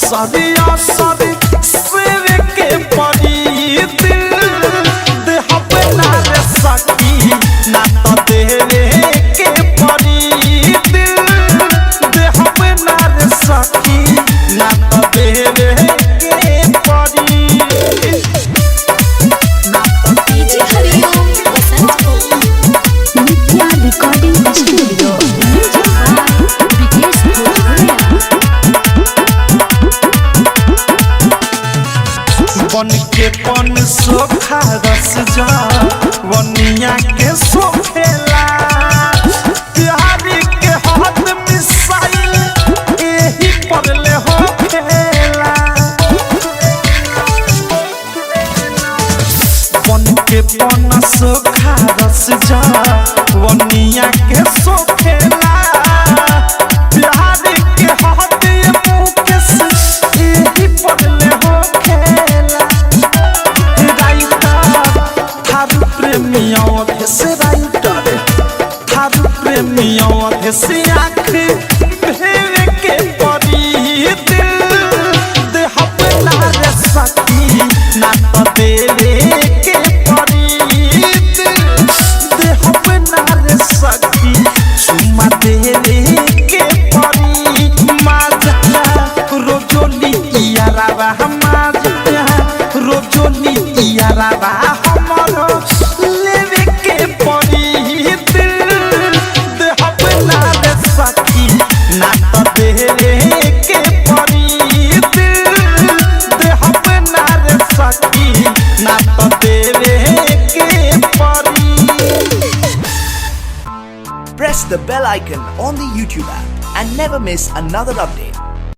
सरिया सरी सिर के परी दिल देह पे ना रे सकी ना तो देवे के परी दिल देह पे ना रे सकी ना तो देवे के परी ना तो डीजे हरिओम बसंत नित्या रिकॉर्डिंग स्टूडियो विकेश भोजपुरिया बन के पन सोखा रस जा वनिया के सोखेला प्यारी के हाथ मिसाइल एही पर ले हो खेला बन के पन सोखा रस जा वनिया के सोखेला प्यारी के हाथ मुँह के एही पर ले हो खेला प्रेमियों से राइटर थारू प्रेमियों से आँख भेड़ के परी दिल देह पे ना रे सकी ना तो देवे के परी दिल देह पे ना रे सकी चुमा देवे के परी माजा रोजोली यारावा माजा रोजोली यारावा हमारो लेवे के परी दिल देह पे ना रे सकी ना तो देवे के परी दिल देह पे ना रे सकी ना तो देवे के परी। Press the bell icon on the YouTube app and never miss another update.